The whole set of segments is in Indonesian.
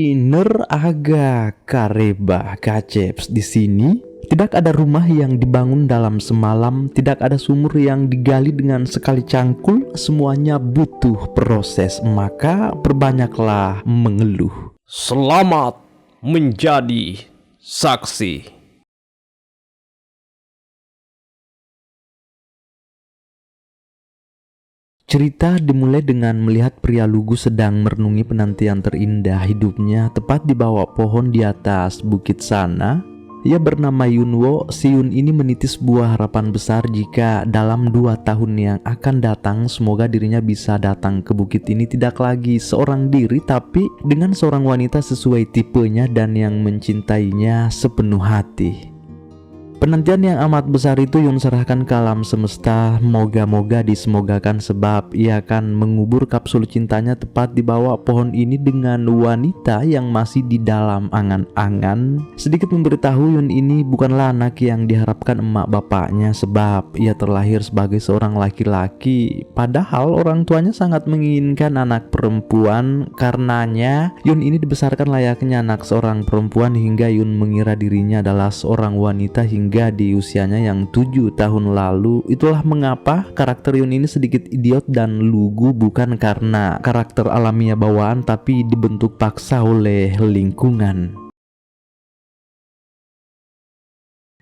Iner aga kareba kaceps di sini. Tidak ada rumah yang dibangun dalam semalam, tidak ada sumur yang digali dengan sekali cangkul, semuanya butuh proses, maka perbanyaklah mengeluh. Selamat menjadi saksi. Cerita dimulai dengan melihat pria lugu sedang merenungi penantian terindah hidupnya tepat di bawah pohon di atas bukit sana. Ia bernama Yunwo. Si Yun ini meniti sebuah harapan besar jika dalam 2 tahun yang akan datang semoga dirinya bisa datang ke bukit ini tidak lagi seorang diri tapi dengan seorang wanita sesuai tipenya dan yang mencintainya sepenuh hati. Penantian yang amat besar itu Yun serahkan ke alam semesta, moga-moga disemogakan sebab ia akan mengubur kapsul cintanya tepat di bawah pohon ini dengan wanita yang masih di dalam angan-angan. Sedikit memberitahu, Yun ini bukanlah anak yang diharapkan emak bapaknya sebab ia terlahir sebagai seorang laki-laki. Padahal orang tuanya sangat menginginkan anak perempuan, karenanya Yun ini dibesarkan layaknya anak seorang perempuan hingga Yun mengira dirinya adalah seorang wanita hingga di usianya yang 7 tahun lalu. Itulah mengapa karakter Yun ini sedikit idiot dan lugu bukan karena karakter alamiah bawaan tapi dibentuk paksa oleh lingkungan.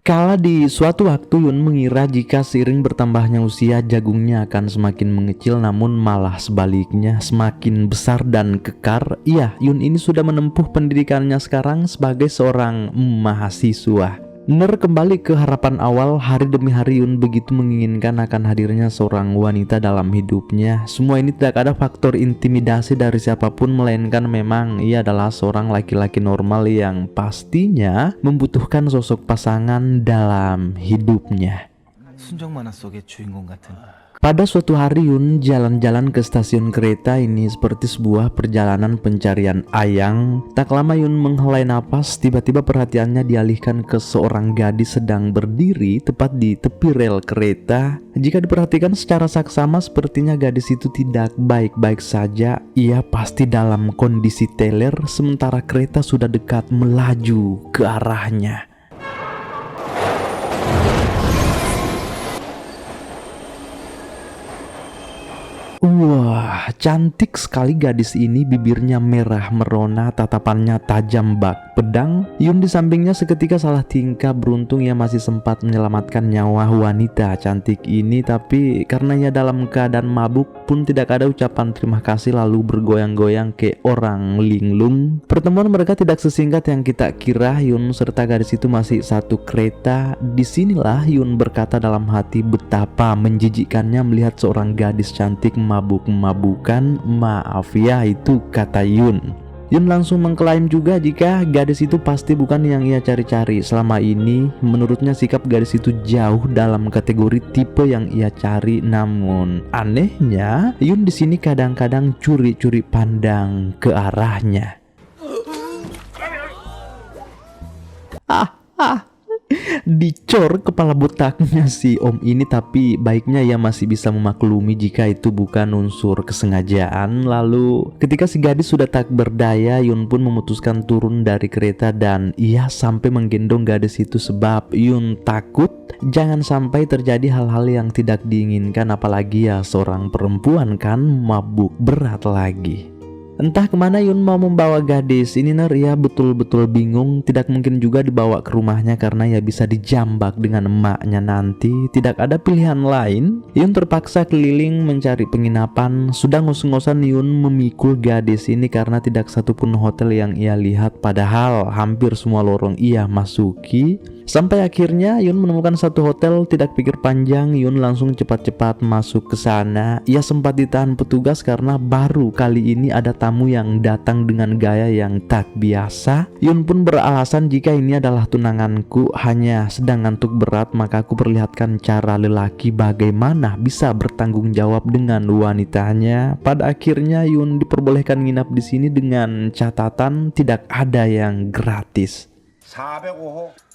Kala di suatu waktu Yun mengira jika seiring bertambahnya usia jagungnya akan semakin mengecil, namun malah sebaliknya semakin besar dan kekar. Iya, Yun ini sudah menempuh pendidikannya sekarang sebagai seorang mahasiswa. Ner kembali ke harapan awal. Hari demi hari Yun begitu menginginkan akan hadirnya seorang wanita dalam hidupnya. Semua ini tidak ada faktor intimidasi dari siapapun, melainkan memang ia adalah seorang laki-laki normal yang pastinya membutuhkan sosok pasangan dalam hidupnya. 순정 만화 속의 주인공 같은. Pada suatu hari Yun jalan-jalan ke stasiun kereta. Ini seperti sebuah perjalanan pencarian ayang. Tak lama Yun menghelai napas, tiba-tiba perhatiannya dialihkan ke seorang gadis sedang berdiri tepat di tepi rel kereta. Jika diperhatikan secara saksama sepertinya gadis itu tidak baik-baik saja. Ia pasti dalam kondisi teler sementara kereta sudah dekat melaju ke arahnya. Wah, cantik sekali gadis ini. Bibirnya merah merona, tatapannya tajam bak pedang. Yun di sampingnya seketika salah tingkah. Beruntung ia masih sempat menyelamatkan nyawa wanita cantik ini, tapi karena ia dalam keadaan mabuk pun tidak ada ucapan terima kasih lalu bergoyang-goyang ke orang linglung. Pertemuan mereka tidak sesingkat yang kita kira. Yun serta gadis itu masih satu kereta. Disinilah Yun berkata dalam hati betapa menjijikkannya melihat seorang gadis cantik mabuk-mabukan. Maaf ya, itu kata Yun. Yun langsung mengklaim juga jika gadis itu pasti bukan yang ia cari-cari. Selama ini menurutnya sikap gadis itu jauh dalam kategori tipe yang ia cari. Namun anehnya Yun di sini kadang-kadang curi-curi pandang ke arahnya. Dicor kepala botaknya si om ini, tapi baiknya ia masih bisa memaklumi jika itu bukan unsur kesengajaan. Lalu ketika si gadis sudah tak berdaya, Yun pun memutuskan turun dari kereta dan ia sampai menggendong gadis itu sebab Yun takut jangan sampai terjadi hal-hal yang tidak diinginkan, apalagi ya seorang perempuan kan mabuk berat lagi. Entah kemana Yun mau membawa gadis ini. Ia betul-betul bingung. Tidak mungkin juga dibawa ke rumahnya karena ia bisa dijambak dengan emaknya nanti. Tidak ada pilihan lain. Yun terpaksa keliling mencari penginapan. Sudah ngos-ngosan Yun memikul gadis ini karena tidak satupun hotel yang ia lihat. Padahal hampir semua lorong ia masuki. Sampai akhirnya Yun menemukan satu hotel. Tidak pikir panjang, Yun langsung cepat-cepat masuk ke sana. Ia sempat ditahan petugas karena baru kali ini ada tamu yang datang dengan gaya yang tak biasa. Yun pun beralasan jika ini adalah tunanganku, hanya sedang ngantuk berat, maka aku perlihatkan cara lelaki bagaimana bisa bertanggung jawab dengan wanitanya. Pada akhirnya Yun diperbolehkan nginap di sini dengan catatan tidak ada yang gratis. 405호.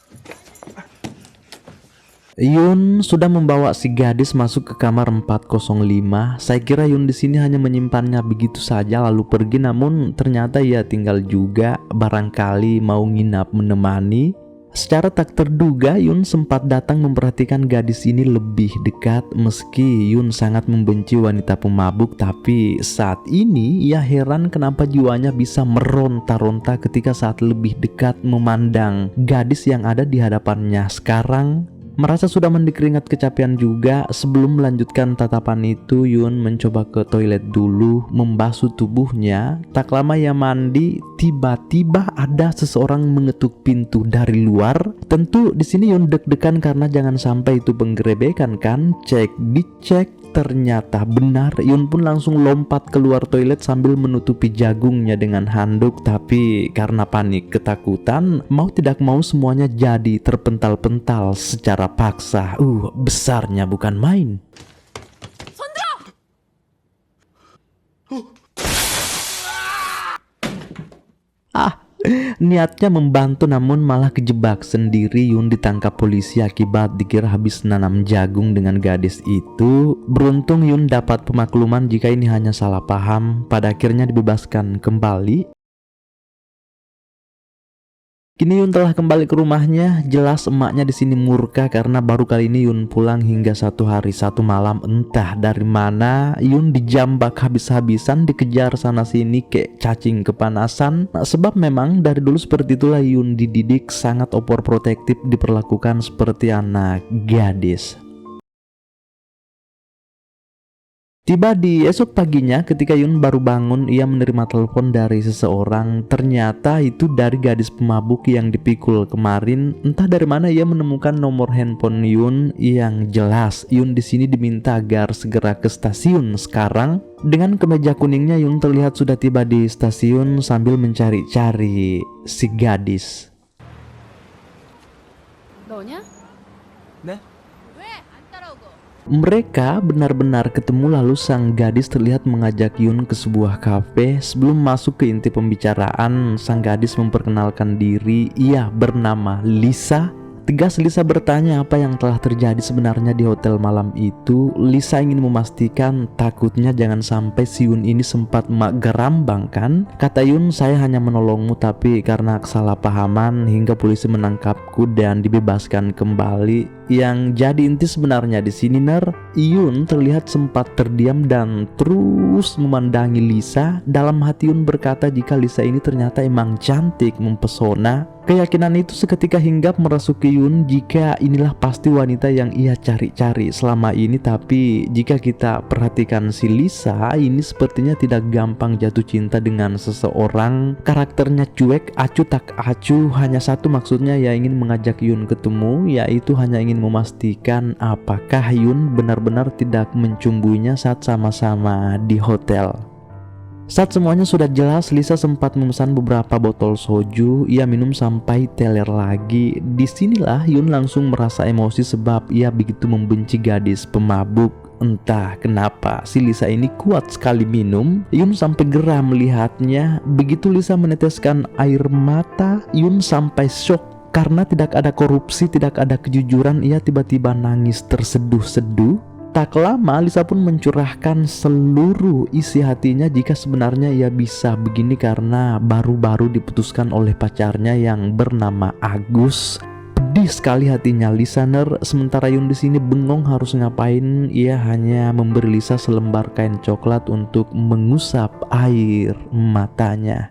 Yun sudah membawa si gadis masuk ke kamar 405. Saya kira Yun di sini hanya menyimpannya begitu saja lalu pergi, namun ternyata ia tinggal juga, barangkali mau nginap menemani. Secara tak terduga Yun sempat datang memperhatikan gadis ini lebih dekat. Meski Yun sangat membenci wanita pemabuk, tapi saat ini ia heran kenapa jiwanya bisa meronta-ronta ketika saat lebih dekat memandang gadis yang ada di hadapannya. Sekarang merasa sudah mandi keringat kecapean juga. Sebelum melanjutkan tatapan itu, Yun mencoba ke toilet dulu, membasuh tubuhnya. Tak lama ia mandi, tiba-tiba ada seseorang mengetuk pintu dari luar. Tentu di sini Yun deg-degan karena jangan sampai itu penggerebekan kan. Dicek, ternyata benar. Yun pun langsung lompat keluar toilet sambil menutupi jagungnya dengan handuk. Tapi karena panik ketakutan, mau tidak mau semuanya jadi terpental-pental secara paksa. Besarnya bukan main. Niatnya membantu namun malah kejebak sendiri. Yun ditangkap polisi akibat dikira habis nanam jagung dengan gadis itu. Beruntung Yun dapat pemakluman jika ini hanya salah paham. Pada akhirnya dibebaskan kembali. Kini Yun telah kembali ke rumahnya. Jelas emaknya di sini murka karena baru kali ini Yun pulang hingga 1 hari 1 malam. Entah dari mana Yun dijambak habis-habisan, dikejar sana sini kayak cacing kepanasan. Sebab memang dari dulu seperti itulah Yun dididik, sangat overprotective, diperlakukan seperti anak gadis. Tiba di esok paginya ketika Yun baru bangun, ia menerima telepon dari seseorang. Ternyata itu dari gadis pemabuk yang dipikul kemarin. Entah dari mana ia menemukan nomor handphone Yun. Yang jelas Yun di sini diminta agar segera ke stasiun sekarang. Dengan kemeja kuningnya Yun terlihat sudah tiba di stasiun sambil mencari-cari si gadis. 너냐? 네? 왜 안 따라오고? Mereka benar-benar ketemu lalu sang gadis terlihat mengajak Yun ke sebuah kafe. Sebelum masuk ke inti pembicaraan, sang gadis memperkenalkan diri. Ia bernama Lisa. Tegas Lisa bertanya apa yang telah terjadi sebenarnya di hotel malam itu. Lisa ingin memastikan, takutnya jangan sampai si Yun ini sempat gerambang kan. Kata Yun, saya hanya menolongmu tapi karena kesalahpahaman hingga polisi menangkapku dan dibebaskan kembali. Yang jadi inti sebenarnya di sini Yun terlihat sempat terdiam dan terus memandangi Lisa. Dalam hati Yun berkata jika Lisa ini ternyata emang cantik, mempesona. Keyakinan itu seketika hinggap merasuki Yun jika inilah pasti wanita yang ia cari-cari selama ini. Tapi jika kita perhatikan si Lisa ini sepertinya tidak gampang jatuh cinta dengan seseorang. Karakternya cuek, acuh tak acuh. Hanya satu maksudnya, ia ingin mengajak Yun ketemu, yaitu hanya ingin memastikan apakah Yun benar-benar tidak mencumbuinya saat sama-sama di hotel. Saat semuanya sudah jelas, Lisa sempat memesan beberapa botol soju. Ia minum sampai teler lagi. Disinilah Yun langsung merasa emosi sebab ia begitu membenci gadis pemabuk. Entah kenapa si Lisa ini kuat sekali minum. Yun sampai geram melihatnya. Begitu Lisa meneteskan air mata, Yun sampai shock. Karena tidak ada korupsi, tidak ada kejujuran, ia tiba-tiba nangis terseduh-seduh. Tak lama Lisa pun mencurahkan seluruh isi hatinya jika sebenarnya ia bisa begini karena baru-baru diputuskan oleh pacarnya yang bernama Agus. Pedih sekali hatinya listener. Sementara Yun di sini bengong harus ngapain. Ia hanya memberi Lisa selembar kain coklat untuk mengusap air matanya.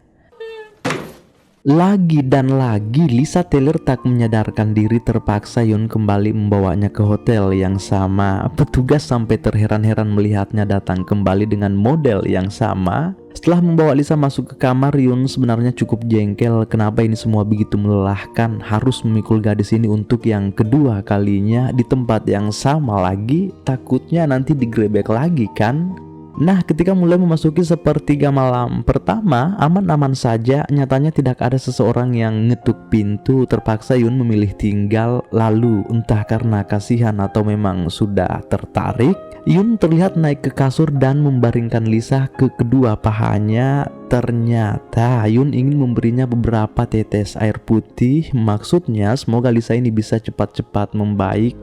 Lagi dan lagi Lisa Taylor tak menyadarkan diri. Terpaksa Yun kembali membawanya ke hotel yang sama. Petugas sampai terheran-heran melihatnya datang kembali dengan model yang sama. Setelah membawa Lisa masuk ke kamar, Yun sebenarnya cukup jengkel. Kenapa ini semua begitu melelahkan? Harus memikul gadis ini untuk yang kedua kalinya di tempat yang sama lagi. Takutnya nanti digrebek lagi kan? Nah, ketika mulai memasuki sepertiga malam pertama, aman-aman saja. Nyatanya tidak ada seseorang yang ngetuk pintu. Terpaksa Yun memilih tinggal. Lalu entah karena kasihan atau memang sudah tertarik, Yun terlihat naik ke kasur dan membaringkan Lisa ke kedua pahanya. Ternyata Yun ingin memberinya beberapa tetes air putih. Maksudnya semoga Lisa ini bisa cepat-cepat membaik.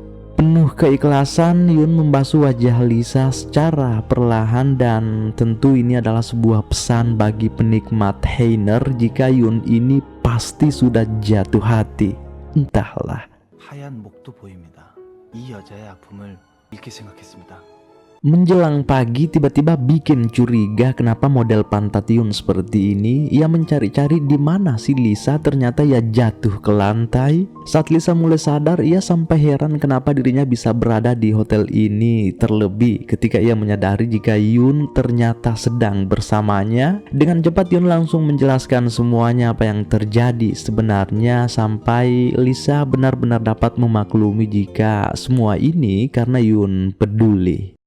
Penuh keikhlasan, Yun membasuh wajah Lisa secara perlahan dan tentu ini adalah sebuah pesan bagi penikmat Heiner jika Yun ini pasti sudah jatuh hati. Entahlah. 하얀 목도 보입니다. 이 여자의 아픔을 읽게 생각했습니다. Menjelang pagi tiba-tiba bikin curiga kenapa model pantat Yun seperti ini. Ia mencari-cari di mana si Lisa, ternyata ia jatuh ke lantai. Saat Lisa mulai sadar, ia sampai heran kenapa dirinya bisa berada di hotel ini. Terlebih ketika ia menyadari jika Yun ternyata sedang bersamanya. Dengan cepat Yun langsung menjelaskan semuanya apa yang terjadi sebenarnya sampai Lisa benar-benar dapat memaklumi jika semua ini karena Yun peduli.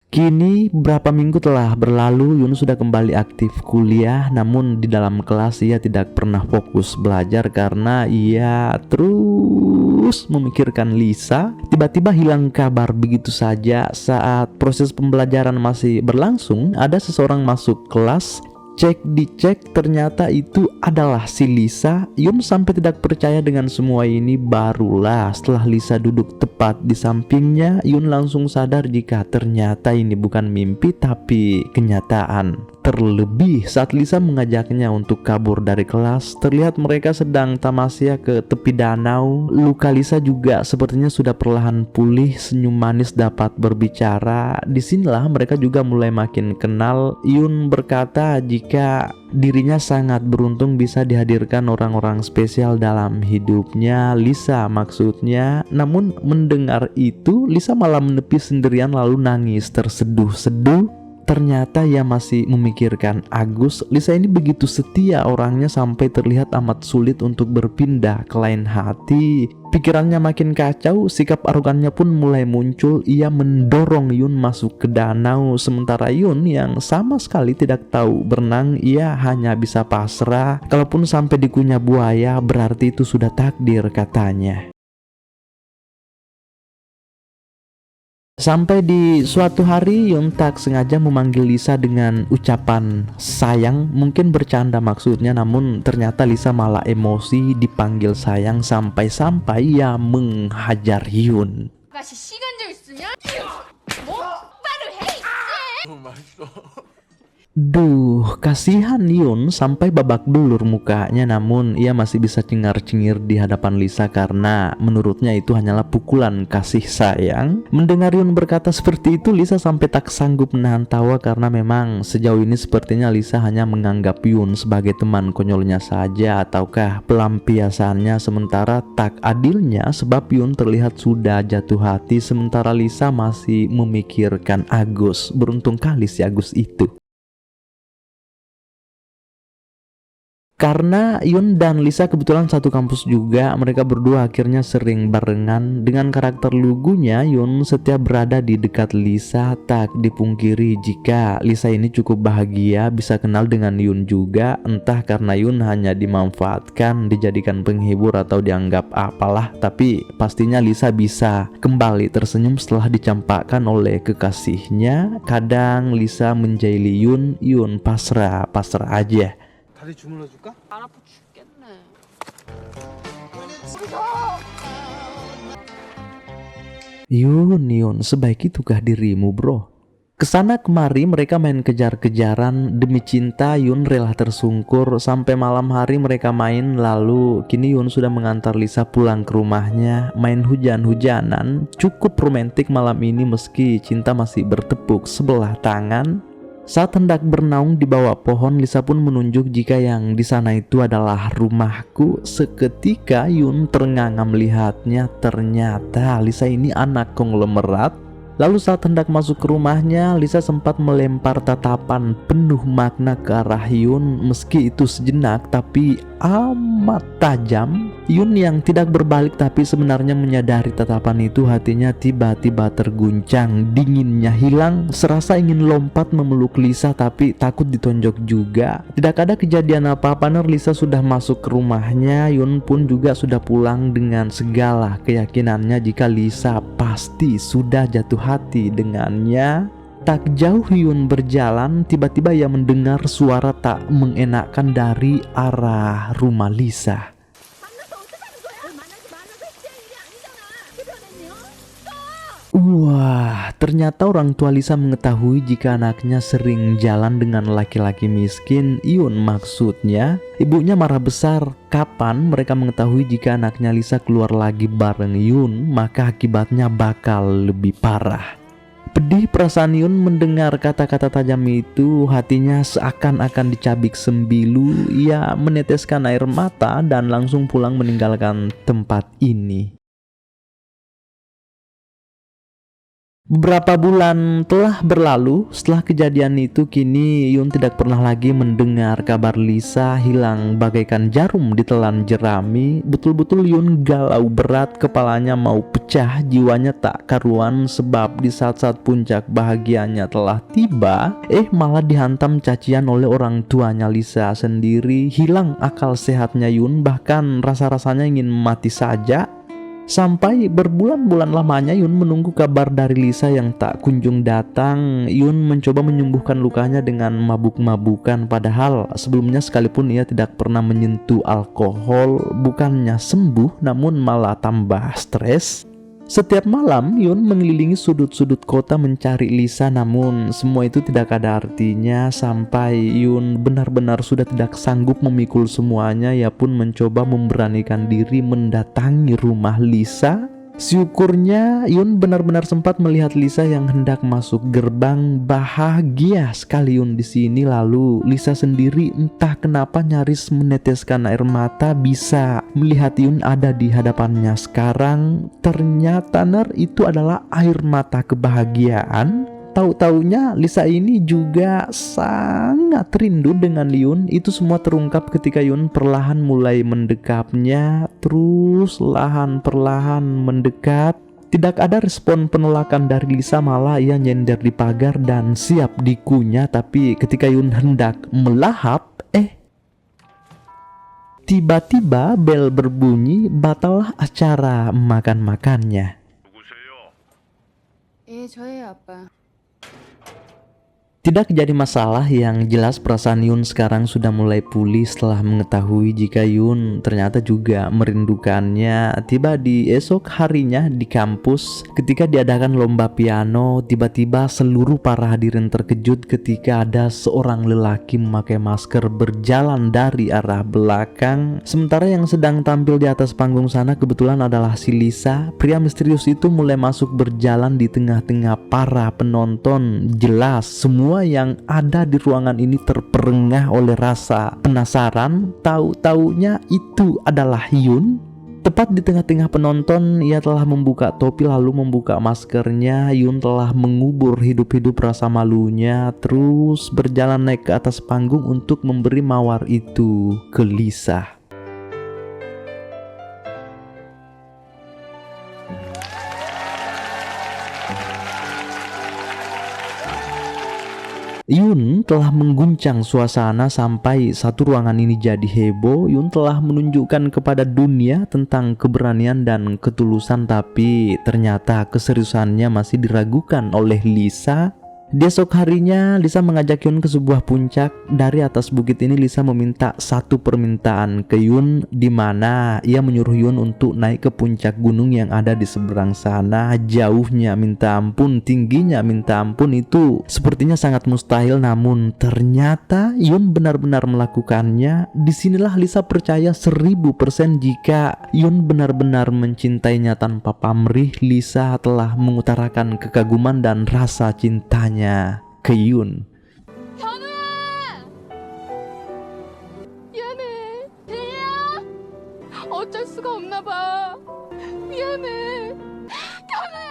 Kini beberapa minggu telah berlalu, Yun sudah kembali aktif kuliah, namun di dalam kelas ia tidak pernah fokus belajar karena ia terus memikirkan Lisa. Tiba-tiba hilang kabar begitu saja. Saat proses pembelajaran masih berlangsung, ada seseorang masuk kelas. Dicek ternyata itu adalah si Lisa. Yun sampai tidak percaya dengan semua ini. Barulah setelah Lisa duduk tepat di sampingnya, Yun langsung sadar jika ternyata ini bukan mimpi tapi kenyataan. Terlebih saat Lisa mengajaknya untuk kabur dari kelas, terlihat mereka sedang tamasya ke tepi danau. Luka Lisa juga sepertinya sudah perlahan pulih, senyum manis dapat berbicara. Disinilah mereka juga mulai makin kenal. Yun berkata jika dirinya sangat beruntung bisa dihadirkan orang-orang spesial dalam hidupnya, Lisa maksudnya. Namun mendengar itu, Lisa malah menepi sendirian lalu nangis terseduh-seduh. Ternyata ia masih memikirkan Agus. Lisa ini begitu setia orangnya sampai terlihat amat sulit untuk berpindah ke lain hati. Pikirannya makin kacau, sikap arogannya pun mulai muncul. Ia mendorong Yun masuk ke danau, sementara Yun yang sama sekali tidak tahu berenang, ia hanya bisa pasrah. Kalaupun sampai dikunyah buaya, berarti itu sudah takdir katanya. Sampai di suatu hari Yun tak sengaja memanggil Lisa dengan ucapan sayang, mungkin bercanda maksudnya, namun ternyata Lisa malah emosi dipanggil sayang sampai-sampai ia menghajar Yun. 아가씨 시간 좀 있으냐? 뭐? 바로 해! Duh, kasihan Yun sampai babak belur mukanya, namun ia masih bisa cengar-cengir di hadapan Lisa karena menurutnya itu hanyalah pukulan kasih sayang. Mendengar Yun berkata seperti itu, Lisa sampai tak sanggup menahan tawa karena memang sejauh ini sepertinya Lisa hanya menganggap Yun sebagai teman konyolnya saja ataukah pelampiasannya, sementara tak adilnya sebab Yun terlihat sudah jatuh hati sementara Lisa masih memikirkan Agus. Beruntung kali si Agus itu. Karena Yun dan Lisa kebetulan satu kampus juga, mereka berdua akhirnya sering barengan. Dengan karakter lugunya, Yun setiap berada di dekat Lisa. Tak dipungkiri jika Lisa ini cukup bahagia bisa kenal dengan Yun juga. Entah karena Yun hanya dimanfaatkan, dijadikan penghibur atau dianggap apalah, tapi pastinya Lisa bisa kembali tersenyum setelah dicampakkan oleh kekasihnya. Kadang Lisa menjaili Yun, Yun pasrah aja. 다리 주물러 줄까? 안 아파 죽겠네. Yun, sebaik itukah dirimu bro? Kesana kemari mereka main kejar-kejaran. Demi cinta Yun rela tersungkur. Sampai malam hari mereka main. Lalu kini Yun sudah mengantar Lisa pulang ke rumahnya. Main hujan-hujanan. Cukup romantis malam ini meski cinta masih bertepuk sebelah tangan. Saat hendak bernaung di bawah pohon, Lisa pun menunjuk jika yang di sana itu adalah rumahku. Seketika Yun ternganga melihatnya. Ternyata Lisa ini anak konglomerat. Lalu saat hendak masuk ke rumahnya, Lisa sempat melempar tatapan penuh makna ke arah Yun. Meski itu sejenak tapi amat tajam. Yun yang tidak berbalik tapi sebenarnya menyadari tatapan itu, hatinya tiba-tiba terguncang. Dinginnya hilang, serasa ingin lompat memeluk Lisa tapi takut ditonjok juga. Tidak ada kejadian apa-apa, Lisa sudah masuk ke rumahnya. Yun pun juga sudah pulang dengan segala keyakinannya jika Lisa pasti sudah jatuh hati dengannya. Tak jauh Yun berjalan, tiba-tiba ia mendengar suara tak mengenakan dari arah rumah Lisa. Wah, ternyata orang tua Lisa mengetahui jika anaknya sering jalan dengan laki-laki miskin. Yun, maksudnya ibunya marah besar. Kapan mereka mengetahui jika anaknya Lisa keluar lagi bareng Yun, maka akibatnya bakal lebih parah. Pedih perasaan Yun mendengar kata-kata tajam itu. Hatinya seakan-akan dicabik sembilu. Ia meneteskan air mata dan langsung pulang meninggalkan tempat ini. Beberapa bulan telah berlalu setelah kejadian itu. Kini Yun tidak pernah lagi mendengar kabar Lisa hilang bagaikan jarum ditelan jerami. Betul-betul Yun galau berat, kepalanya mau pecah, jiwanya tak karuan sebab di saat-saat puncak bahagianya telah tiba, malah dihantam cacian oleh orang tuanya Lisa sendiri. Hilang akal sehatnya Yun, bahkan rasa-rasanya ingin mati saja. Sampai berbulan-bulan lamanya Yun menunggu kabar dari Lisa yang tak kunjung datang. Yun mencoba menyembuhkan lukanya dengan mabuk-mabukan, padahal sebelumnya sekalipun ia tidak pernah menyentuh alkohol. Bukannya sembuh, namun malah tambah stres. Setiap malam Yun mengelilingi sudut-sudut kota mencari Lisa, namun semua itu tidak ada artinya. Sampai Yun benar-benar sudah tidak sanggup memikul semuanya, ia pun mencoba memberanikan diri mendatangi rumah Lisa. Syukurnya Yun benar-benar sempat melihat Lisa yang hendak masuk gerbang. Bahagia sekali Yun di sini. Lalu Lisa sendiri entah kenapa nyaris meneteskan air mata bisa melihat Yun ada di hadapannya sekarang. Ternyata itu adalah air mata kebahagiaan. Tahu-taunya Lisa ini juga sangat rindu dengan Yun. Itu semua terungkap ketika Yun perlahan mulai mendekapnya. Terus perlahan mendekat. Tidak ada respon penolakan dari Lisa, malah ia nyender di pagar dan siap dikunyah. Tapi ketika Yun hendak melahap, tiba-tiba bel berbunyi, batallah acara makan-makannya. 저예요, 아빠. Tidak jadi masalah, yang jelas perasaan Yun sekarang sudah mulai pulih setelah mengetahui jika Yun ternyata juga merindukannya. Tiba di esok harinya di kampus, ketika diadakan lomba piano, tiba-tiba seluruh para hadirin terkejut ketika ada seorang lelaki memakai masker berjalan dari arah belakang. Sementara yang sedang tampil di atas panggung sana kebetulan adalah si Lisa. Pria misterius itu mulai masuk berjalan di tengah-tengah para penonton. Jelas semua yang ada di ruangan ini terperengah oleh rasa penasaran. Tahu-taunya itu adalah Yun. Tepat di tengah-tengah penonton, ia telah membuka topi lalu membuka maskernya. Yun telah mengubur hidup-hidup rasa malunya, terus berjalan naik ke atas panggung untuk memberi mawar itu ke Lisa. Yun telah mengguncang suasana sampai satu ruangan ini jadi heboh. Yun telah menunjukkan kepada dunia tentang keberanian dan ketulusan, tapi ternyata keseriusannya masih diragukan oleh Lisa. Di esok harinya Lisa mengajak Yun ke sebuah puncak. Dari atas bukit ini Lisa meminta satu permintaan ke Yun, di mana ia menyuruh Yun untuk naik ke puncak gunung yang ada di seberang sana. Jauhnya minta ampun, tingginya minta ampun, itu sepertinya sangat mustahil, namun ternyata Yun benar-benar melakukannya. Disinilah Lisa percaya 1000% jika Yun benar-benar mencintainya tanpa pamrih. Lisa telah mengutarakan kekaguman dan rasa cintanya ke Yun. 현우야! 미안해. 대리야! 어쩔 수가 없나 봐. 미안해. 현우야!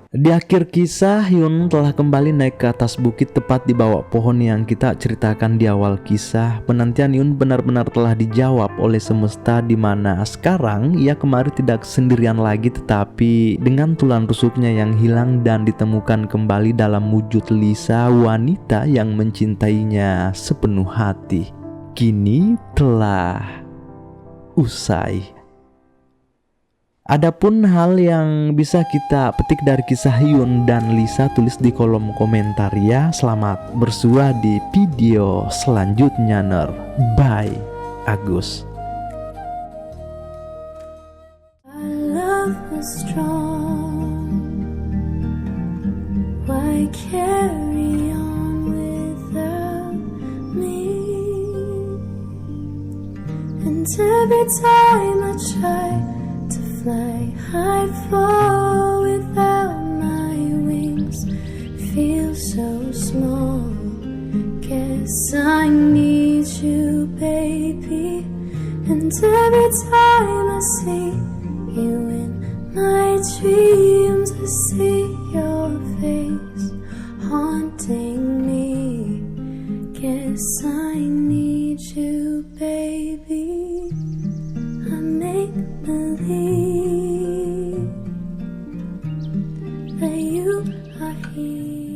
Di akhir kisah, Yun telah kembali naik ke atas bukit tepat di bawah pohon yang kita ceritakan di awal kisah. Penantian Yun benar-benar telah dijawab oleh semesta, di mana sekarang ia kembali tidak sendirian lagi, tetapi dengan tulang rusuknya yang hilang dan ditemukan kembali dalam wujud Lisa, wanita yang mencintainya sepenuh hati. Kini telah usai. Adapun hal yang bisa kita petik dari kisah Yun dan Lisa, tulis di kolom komentar ya. Selamat bersua di video selanjutnya. Bye, Agus. I carry on without me. And every time I try to fly, I fall without my wings. Feel so small. Guess I need you, baby. And every time I see you in my dreams, I see your face haunting me. Guess I need you, baby. I make believe that you are here.